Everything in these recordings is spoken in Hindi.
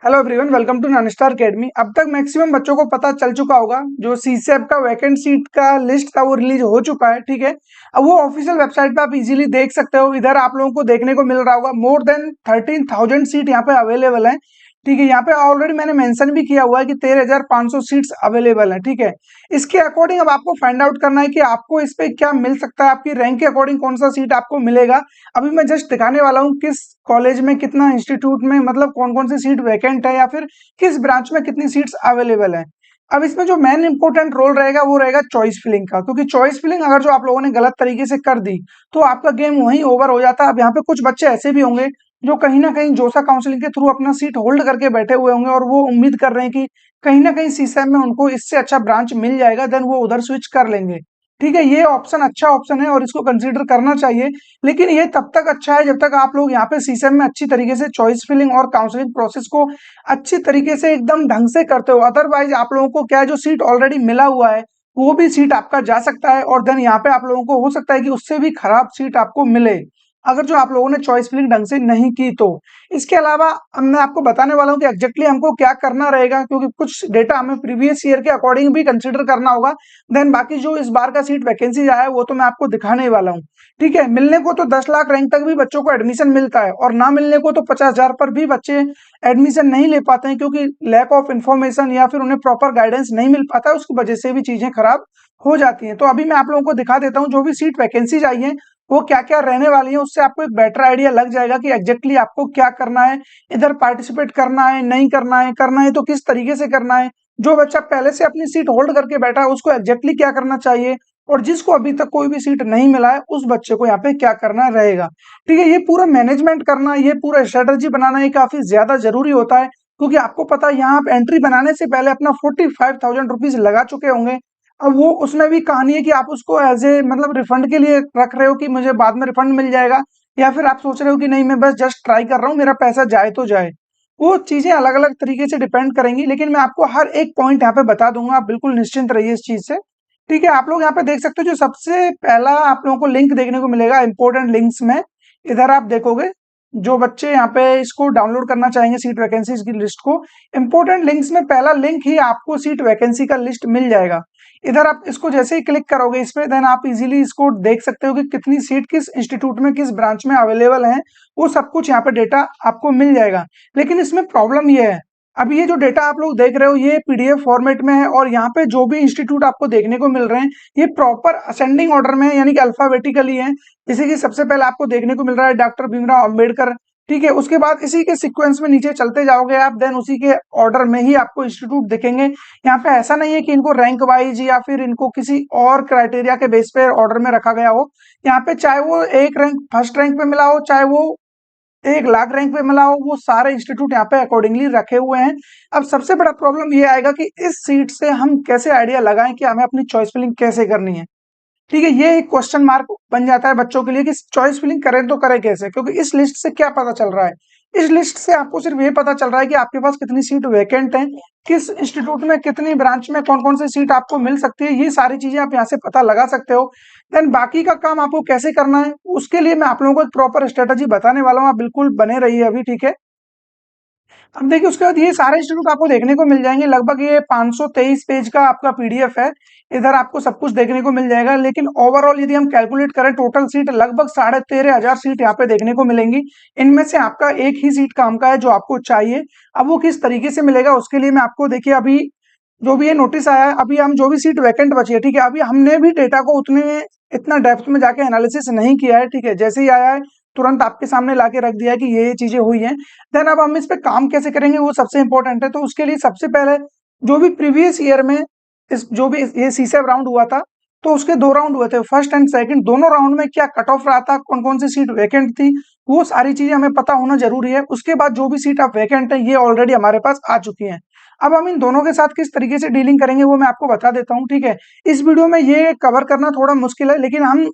हेलो एवरीवन, वेलकम टू नानस्टार अकेडमी। अब तक मैक्सिमम बच्चों को पता चल चुका होगा, जो सीसेप का वैकेंट सीट का लिस्ट था वो रिलीज हो चुका है। ठीक है, अब वो ऑफिशियल वेबसाइट पे आप इजीली देख सकते हो। इधर आप लोगों को देखने को मिल रहा होगा मोर देन 13,000 सीट यहाँ पे अवेलेबल है। ठीक है, यहाँ पे ऑलरेडी मैंने मेंशन भी किया हुआ है कि 13,500 सीट्स अवेलेबल है। ठीक है, इसके अकॉर्डिंग अब आपको फाइंड आउट करना है कि आपको इस पे क्या मिल सकता है, आपकी रैंक के अकॉर्डिंग कौन सा सीट आपको मिलेगा। अभी मैं जस्ट दिखाने वाला हूँ किस कॉलेज में, कितना इंस्टीट्यूट में, मतलब कौन कौन सी सीट वैकेंट है या फिर किस ब्रांच में कितनी सीट्स अवेलेबल है। अब इसमें जो मेन इंपॉर्टेंट रोल रहेगा वो रहेगा चॉइस फिलिंग का, क्योंकि चॉइस फिलिंग अगर जो आप लोगों ने गलत तरीके से कर दी तो आपका गेम वहीं ओवर हो जाता है। अब यहाँ पे कुछ बच्चे ऐसे भी होंगे जो कहीं ना कहीं जोसा काउंसलिंग के थ्रू अपना सीट होल्ड करके बैठे हुए होंगे और वो उम्मीद कर रहे हैं कि कहीं ना कहीं सीसैम में उनको इससे अच्छा ब्रांच मिल जाएगा, देन वो उधर स्विच कर लेंगे। ठीक है, ये ऑप्शन अच्छा ऑप्शन है और इसको कंसीडर करना चाहिए। लेकिन ये तब तक अच्छा है जब तक आप लोग यहाँ पे सीसैम में अच्छी तरीके से चॉइस फिलिंग और काउंसलिंग प्रोसेस को अच्छी तरीके से एकदम ढंग से करते हो। अदरवाइज आप लोगों को क्या है, जो सीट ऑलरेडी मिला हुआ है वो भी सीट आपका जा सकता है और देन यहाँ पे आप लोगों को हो सकता है कि उससे भी खराब सीट आपको मिले, अगर जो आप लोगों ने चॉइस फिलिंग ढंग से नहीं की तो। इसके अलावा अब मैं आपको बताने वाला हूँ कि एग्जैक्टली हमको क्या करना रहेगा, क्योंकि कुछ डेटा हमें प्रीवियस ईयर के अकॉर्डिंग भी कंसिडर करना होगा। देन बाकी जो इस बार का सीट वैकेंसी आया है वो तो मैं आपको दिखाने ही वाला हूँ। ठीक है, मिलने को तो 10 लाख रैंक तक भी बच्चों को एडमिशन मिलता है और ना मिलने को तो 50,000 पर भी बच्चे एडमिशन नहीं ले पाते हैं, क्योंकि लैक ऑफ इन्फॉर्मेशन या फिर उन्हें प्रॉपर गाइडेंस नहीं मिल पाता है, उसकी वजह से भी चीजें खराब हो जाती हैं। तो अभी मैं आप लोगों को दिखा देता हूँ जो भी सीट वैकेंसीज आई है वो क्या क्या रहने वाली है, उससे आपको एक बेटर आइडिया लग जाएगा कि एग्जैक्टली आपको क्या करना है, इधर पार्टिसिपेट करना है नहीं करना है, करना है तो किस तरीके से करना है। जो बच्चा पहले से अपनी सीट होल्ड करके बैठा है उसको एग्जैक्टली क्या करना चाहिए, और जिसको अभी तक कोई भी सीट नहीं मिला है उस बच्चे को यहाँ पे क्या करना रहेगा। ठीक है, ये पूरा मैनेजमेंट करना, ये पूरा स्ट्रेटजी बनाना ये काफी ज्यादा जरूरी होता है, क्योंकि आपको पता है यहाँ आप एंट्री बनाने से पहले अपना 45,000 रुपीज लगा चुके होंगे। अब वो उसमें भी कहानी है कि आप उसको एज ए मतलब रिफंड के लिए रख रहे हो कि मुझे बाद में रिफंड मिल जाएगा, या फिर आप सोच रहे हो कि नहीं मैं बस जस्ट ट्राई कर रहा हूँ, मेरा पैसा जाए तो जाए। वो चीजें अलग अलग तरीके से डिपेंड करेंगी, लेकिन मैं आपको हर एक पॉइंट यहाँ पे बता दूंगा, आप बिल्कुल निश्चिंत रहिए इस चीज से। ठीक है, आप लोग यहाँ पे देख सकते हो जो सबसे पहला आप लोगों को लिंक देखने को मिलेगा इंपॉर्टेंट लिंक्स में। इधर आप देखोगे जो बच्चे यहाँ पे इसको डाउनलोड करना चाहेंगे सीट वैकेंसीज की लिस्ट को, इंपॉर्टेंट लिंक्स में पहला लिंक ही आपको सीट वैकेंसी का लिस्ट मिल जाएगा। इधर आप इसको जैसे ही क्लिक करोगे इस पे, देन आप इजीली इसको देख सकते हो कि कितनी सीट किस इंस्टीट्यूट में किस ब्रांच में अवेलेबल है, वो सब कुछ यहाँ पे डेटा आपको मिल जाएगा। लेकिन इसमें प्रॉब्लम ये है, अभी ये जो डेटा आप लोग देख रहे हो ये पीडीएफ फॉर्मेट में है, और यहाँ पे जो भी इंस्टीट्यूट आपको देखने को मिल रहे हैं ये प्रॉपर असेंडिंग ऑर्डर में है, यानी कि अल्फाबेटिकली है। जैसे कि सबसे पहले आपको देखने को मिल रहा है डॉक्टर भीमराव अंबेडकर। ठीक है, उसके बाद इसी के सीक्वेंस में नीचे चलते जाओगे आप, देन उसी के ऑर्डर में ही आपको इंस्टीट्यूट दिखेंगे। यहाँ पे ऐसा नहीं है कि इनको रैंक वाइज या फिर इनको किसी और क्राइटेरिया के बेस पे ऑर्डर में रखा गया हो। यहाँ पे चाहे वो एक रैंक फर्स्ट रैंक पे मिला हो, चाहे वो 1 लाख रैंक पे मिला हो, वो सारे इंस्टीट्यूट यहाँ पे अकॉर्डिंगली रखे हुए हैं। अब सबसे बड़ा प्रॉब्लम ये आएगा कि इस सीट से हम कैसे आइडिया लगाएं कि हमें अपनी चॉइस फिलिंग कैसे करनी है। ठीक है, ये एक क्वेश्चन मार्क बन जाता है बच्चों के लिए कि चॉइस फिलिंग करें तो करें कैसे, क्योंकि इस लिस्ट से क्या पता चल रहा है, इस लिस्ट से आपको सिर्फ ये पता चल रहा है कि आपके पास कितनी सीट वैकेंट है, किस इंस्टीट्यूट में कितनी ब्रांच में कौन कौन सी सीट आपको मिल सकती है, ये सारी चीजें आप यहाँ से पता लगा सकते हो। देन बाकी का काम आपको कैसे करना है उसके लिए मैं आप लोगों को एक प्रॉपर स्ट्रेटजी बताने वाला हूँ, आप बिल्कुल बने रहिए अभी। ठीक है, अब देखिए उसके बाद ये सारे इंस्टीट्यूट आपको देखने को मिल जाएंगे, लगभग ये 523 पेज का आपका पीडीएफ है। इधर आपको सब कुछ देखने को मिल जाएगा, लेकिन ओवरऑल यदि हम कैलकुलेट करें टोटल सीट लगभग 13,500 सीट यहाँ पे देखने को मिलेंगी। इनमें से आपका एक ही सीट काम का है जो आपको चाहिए। अब वो किस तरीके से मिलेगा उसके लिए मैं आपको, देखिए अभी जो भी ये नोटिस आया है, अभी हम जो भी सीट वैकेंट बची है, ठीक है, अभी हमने भी डेटा को उतने इतना डेप्थ में जाके एनालिसिस नहीं किया है। ठीक है, जैसे ही आया है तुरंत आपके सामने लाके रख दिया है कि ये चीजें हुई हैं। देन अब हम इस पे काम कैसे करेंगे वो सबसे इंपॉर्टेंट है। तो उसके लिए सबसे पहले जो भी प्रीवियस ईयर में इस जो भी ये सीसेब राउंड हुआ था, तो उसके 2 राउंड हुए थे, फर्स्ट एंड सेकंड, दोनों राउंड में क्या कट ऑफ रहा था, कौन कौन सी सीट वैकेंट थी, वो सारी चीजें हमें पता होना जरूरी है। उसके बाद जो भी सीट आप वैकेंट है ये ऑलरेडी हमारे पास आ चुकी है। अब हम इन दोनों के साथ किस तरीके से डीलिंग करेंगे वो मैं आपको बता देता हूँ। ठीक है, इस वीडियो में ये कवर करना थोड़ा मुश्किल है, लेकिन हम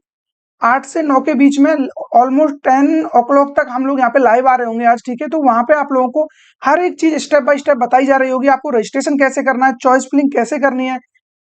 8 से 9 के बीच में ऑलमोस्ट 10 o'clock तक हम लोग यहाँ पे लाइव आ रहे होंगे आज। ठीक है, तो वहां पे आप लोगों को हर एक चीज स्टेप बाय स्टेप बताई जा रही होगी, आपको रजिस्ट्रेशन कैसे करना है, चॉइस फिलिंग कैसे करनी है।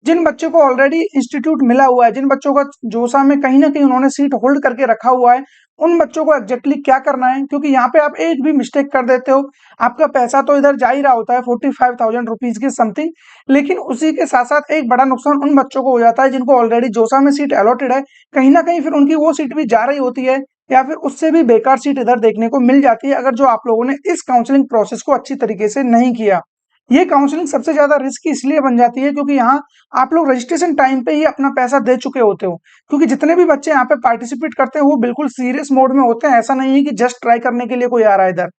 जिन बच्चों को ऑलरेडी इंस्टीट्यूट मिला हुआ है, जिन बच्चों का जोसा में कहीं ना कहीं उन्होंने सीट होल्ड करके रखा हुआ है, उन बच्चों को एग्जैक्टली क्या करना है, क्योंकि यहाँ पे आप एक भी मिस्टेक कर देते हो, आपका पैसा तो इधर जा ही रहा होता है 45,000 रुपीज की समथिंग, लेकिन उसी के साथ साथ एक बड़ा नुकसान उन बच्चों को हो जाता है जिनको ऑलरेडी जोसा में सीट अलॉटेड है, कहीं ना कहीं फिर उनकी वो सीट भी जा रही होती है, या फिर उससे भी बेकार सीट इधर देखने को मिल जाती है, अगर जो आप लोगों ने इस काउंसलिंग प्रोसेस को अच्छी तरीके से नहीं किया। ये काउंसलिंग सबसे ज्यादा रिस्क इसलिए बन जाती है क्योंकि यहाँ आप लोग रजिस्ट्रेशन टाइम पे ही अपना पैसा दे चुके होते हो, क्योंकि जितने भी बच्चे यहाँ पे पार्टिसिपेट करते हैं वो बिल्कुल सीरियस मोड में होते हैं, ऐसा नहीं है कि जस्ट ट्राई करने के लिए कोई आ रहा है इधर।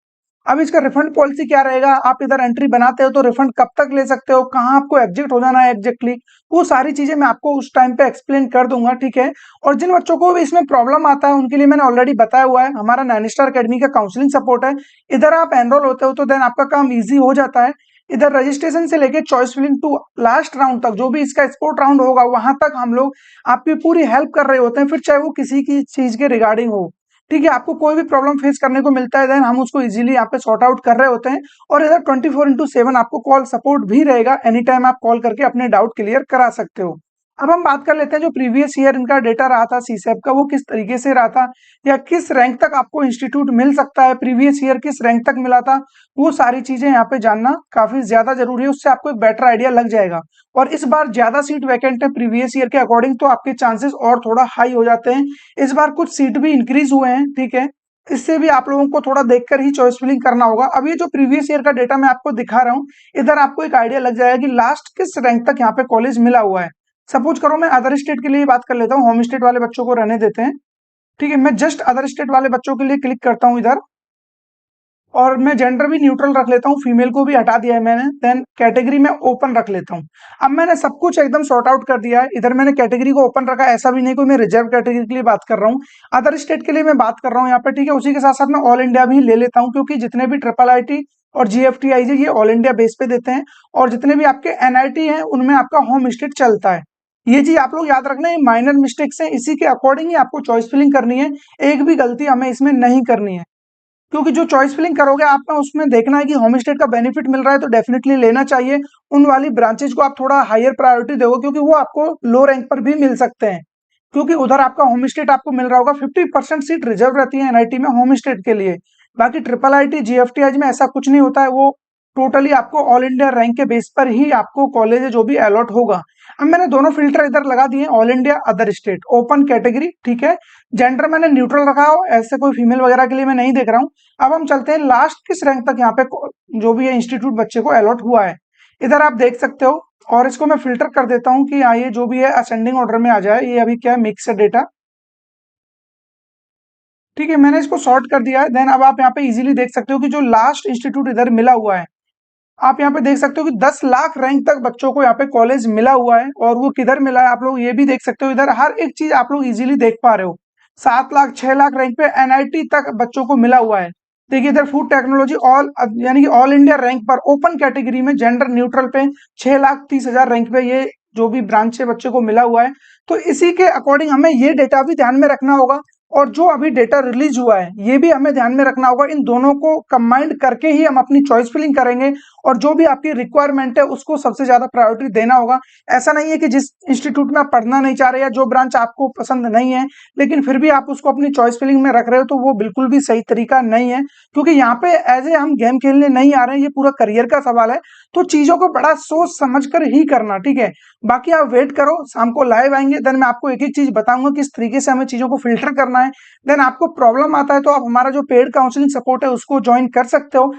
अब इसका रिफंड पॉलिसी क्या रहेगा, आप इधर एंट्री बनाते हो तो रिफंड कब तक ले सकते हो, कहाँ आपको एग्जिट हो जाना है एग्जैक्टली, वो सारी चीजें मैं आपको उस टाइम पे एक्सप्लेन कर दूंगा, ठीक है। और जिन बच्चों को भी इसमें प्रॉब्लम आता है उनके लिए मैंने ऑलरेडी बताया हुआ है, हमारा नैनीस्टार अकेडमी का काउंसलिंग सपोर्ट है, इधर आप एनरोल होते हो तो देन आपका काम ईजी हो जाता है। इधर रजिस्ट्रेशन से लेके choice filling to last round तक, जो भी इसका स्पोर्ट राउंड होगा वहां तक हम लोग आपकी पूरी हेल्प कर रहे होते हैं, फिर चाहे वो किसी की चीज के रिगार्डिंग हो, ठीक है। आपको कोई भी प्रॉब्लम फेस करने को मिलता है देन हम उसको इजीली यहाँ पे सॉर्ट आउट कर रहे होते हैं, और इधर 24/7 आपको कॉल सपोर्ट भी रहेगा, एनी टाइम आप कॉल करके अपने डाउट क्लियर करा सकते हो। अब हम बात कर लेते हैं जो प्रीवियस ईयर इनका डेटा रहा था सीसेप का, वो किस तरीके से रहा था, या किस रैंक तक आपको इंस्टीट्यूट मिल सकता है, प्रीवियस ईयर किस रैंक तक मिला था, वो सारी चीजें यहाँ पे जानना काफी ज्यादा जरूरी है, उससे आपको एक बेटर आइडिया लग जाएगा। और इस बार ज्यादा सीट वैकेंट है प्रीवियस ईयर के अकॉर्डिंग, तो आपके चांसेस और थोड़ा हाई हो जाते हैं। इस बार कुछ सीट भी इंक्रीज हुए हैं, ठीक है, इससे भी आप लोगों को थोड़ा देखकर ही चॉइस फिलिंग करना होगा। अब ये जो प्रीवियस ईयर का डेटा मैं आपको दिखा रहा हूँ, इधर आपको एक आइडिया लग जाएगा कि लास्ट किस रैंक तक यहाँ पे कॉलेज मिला हुआ है। सपोज करो मैं अदर स्टेट के लिए बात कर लेता हूँ, होम स्टेट वाले बच्चों को रहने देते हैं, ठीक है। मैं जस्ट अदर स्टेट वाले बच्चों के लिए क्लिक करता हूँ इधर, और मैं जेंडर भी न्यूट्रल रख लेता हूँ, फीमेल को भी हटा दिया है मैंने, देन कैटेगरी में ओपन रख लेता हूँ। अब मैंने सब कुछ एकदम सॉर्ट आउट कर दिया है, इधर मैंने कैटेगरी को ओपन रखा है, ऐसा भी नहीं कोई मैं रिजर्व कैटेगरी के लिए बात कर रहा हूँ, अदर स्टेट के लिए मैं बात कर रहा हूँ यहाँ पे, ठीक है। उसी के साथ साथ मैं ऑल इंडिया भी ले लेता हूँ, क्योंकि जितने भी ट्रिपल आईटी और जीएफटीआई ये ऑल इंडिया बेस पे देते हैं, और जितने भी आपके एनआईटी हैं उनमें आपका होम स्टेट चलता है। ये चीज आप लोग याद रखना, ये माइनर मिस्टेक्स हैं, इसी के अकॉर्डिंग ही आपको चॉइस फिलिंग करनी है, एक भी गलती हमें इसमें नहीं करनी है, क्योंकि जो चॉइस फिलिंग करोगे आपका उसमें देखना है कि होम स्टेट का बेनिफिट मिल रहा है तो डेफिनेटली लेना चाहिए। उन वाली ब्रांचेज को आप थोड़ा हायर प्रायोरिटी दोगे, क्योंकि वो आपको लो रैंक पर भी मिल सकते हैं, क्योंकि उधर आपका होम स्टेट आपको मिल रहा होगा, 50% सीट रिजर्व रहती है एनआईटी में होम स्टेट के लिए। बाकी ट्रिपल आईटी जीएफटीआई में ऐसा कुछ नहीं होता है, वो टोटली आपको ऑल इंडिया रैंक के बेस पर ही आपको कॉलेज जो भी अलॉट होगा। अब मैंने दोनों फिल्टर इधर लगा दिए, all India other state open category, ठीक है। जेंडर मैंने न्यूट्रल रखा हो, ऐसे कोई फीमेल वगैरह के लिए मैं नहीं देख रहा हूँ। अब हम चलते हैं लास्ट किस रैंक तक यहाँ पे जो भी है इंस्टीट्यूट बच्चे को अलॉट हुआ है, इधर आप देख सकते हो। और इसको मैं फिल्टर कर देता हूँ कि हाँ ये जो भी है असेंडिंग ऑर्डर में आ जाए, ये अभी क्या है मिक्स है डेटा, ठीक है। मैंने इसको सॉर्ट कर दिया है, देन अब आप यहाँ पे इजीली देख सकते हो कि जो लास्ट इंस्टीट्यूट इधर मिला हुआ है, आप यहाँ पे देख सकते हो कि 10 लाख रैंक तक बच्चों को यहाँ पे कॉलेज मिला हुआ है, और वो किधर मिला है आप लोग ये भी देख सकते हो, इधर हर एक चीज आप लोग इजीली देख पा रहे हो। 7 लाख 6 लाख रैंक पे एनआईटी तक बच्चों को मिला हुआ है। देखिए इधर फूड टेक्नोलॉजी ऑल यानी कि ऑल इंडिया रैंक पर ओपन कैटेगरी में जेंडर न्यूट्रल पे 6,30,000 रैंक पे ये जो भी ब्रांच से बच्चे को मिला हुआ है। तो इसी के अकॉर्डिंग हमें ये डेटा भी ध्यान में रखना होगा, और जो अभी डेटा रिलीज हुआ है ये भी हमें ध्यान में रखना होगा। इन दोनों को कंबाइंड करके ही हम अपनी चॉइस फिलिंग करेंगे, और जो भी आपकी रिक्वायरमेंट है उसको सबसे ज्यादा प्रायोरिटी देना होगा। ऐसा नहीं है कि जिस इंस्टीट्यूट में आप पढ़ना नहीं चाह रहे या जो ब्रांच आपको पसंद नहीं है लेकिन फिर भी आप उसको अपनी चॉइस फिलिंग में रख रहे हो, तो वो बिल्कुल भी सही तरीका नहीं है, क्योंकि यहाँ पे एज ए हम गेम खेलने नहीं आ रहे हैं, ये पूरा करियर का सवाल है। तो चीजों को बड़ा सोच समझ कर ही करना, ठीक है। बाकी आप वेट करो, शाम को लाइव आएंगे, देन मैं आपको एक एक चीज बताऊंगा किस तरीके से हमें चीजों को फिल्टर करना है। देन आपको प्रॉब्लम आता है तो आप हमारा जो पेड काउंसलिंग सपोर्ट है उसको ज्वाइन कर सकते हो,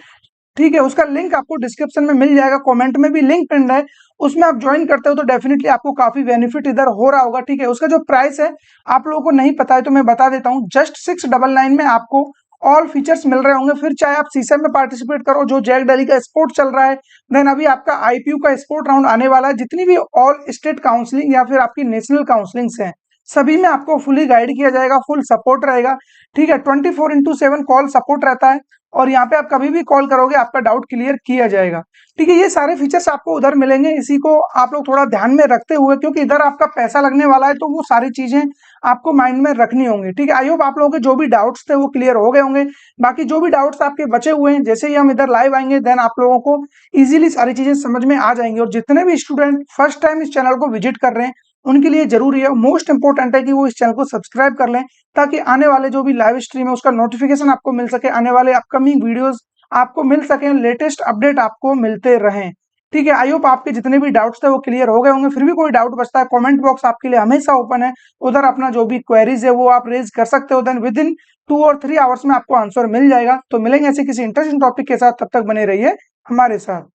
ठीक है। उसका लिंक आपको डिस्क्रिप्शन में मिल जाएगा, कमेंट में भी लिंक पिन है, उसमें आप ज्वाइन करते हो तो डेफिनेटली आपको काफी बेनिफिट इधर हो रहा होगा, ठीक है। उसका जो प्राइस है आप लोगों को नहीं पता है तो मैं बता देता हूँ, जस्ट 699 में आपको ऑल फीचर्स मिल रहे होंगे। फिर चाहे आप सीसेम में पार्टिसिपेट करो, जो जैक दिल्ली का स्पोर्ट चल रहा है, देन अभी आपका आईपीयू का स्पोर्ट राउंड आने वाला है, जितनी भी ऑल स्टेट काउंसलिंग या फिर आपकी नेशनल काउंसलिंग्स हैं सभी में आपको फुली गाइड किया जाएगा, फुल सपोर्ट रहेगा, ठीक है। 24/7 कॉल सपोर्ट रहता है, और यहाँ पे आप कभी भी कॉल करोगे आपका डाउट क्लियर किया जाएगा, ठीक है। ये सारे फीचर्स आपको उधर मिलेंगे, इसी को आप लोग थोड़ा ध्यान में रखते हुए, क्योंकि इधर आपका पैसा लगने वाला है तो वो सारी चीजें आपको माइंड में रखनी होंगी, ठीक है। आई होप आप लोगों के जो भी डाउट्स थे वो क्लियर हो गए होंगे। बाकी जो भी डाउट्स आपके बचे हुए हैं, जैसे ही हम इधर लाइव आएंगे देन आप लोगों को इजीली सारी चीजें समझ में आ जाएंगी। और जितने भी स्टूडेंट फर्स्ट टाइम इस चैनल को विजिट कर रहे हैं उनके लिए जरूरी है, मोस्ट इंपॉर्टेंट है कि वो इस चैनल को सब्सक्राइब कर लें, ताकि आने वाले जो भी लाइव स्ट्रीम है उसका नोटिफिकेशन आपको मिल सके, आने वाले अपकमिंग वीडियोस आपको मिल सके, लेटेस्ट अपडेट आपको मिलते रहें। ठीक है, आई होप आपके जितने भी डाउट्स थे वो क्लियर हो गए होंगे। फिर भी कोई डाउट बचता है, कमेंट बॉक्स आपके लिए हमेशा ओपन है, उधर अपना जो भी क्वेरीज है वो आप रेज कर सकते हो। देन विद इन 2 और 3 आवर्स में आपको आंसर मिल जाएगा। तो मिलेंगे ऐसे किसी इंटरेस्टिंग टॉपिक के साथ, तब तक बने रहिए हमारे साथ।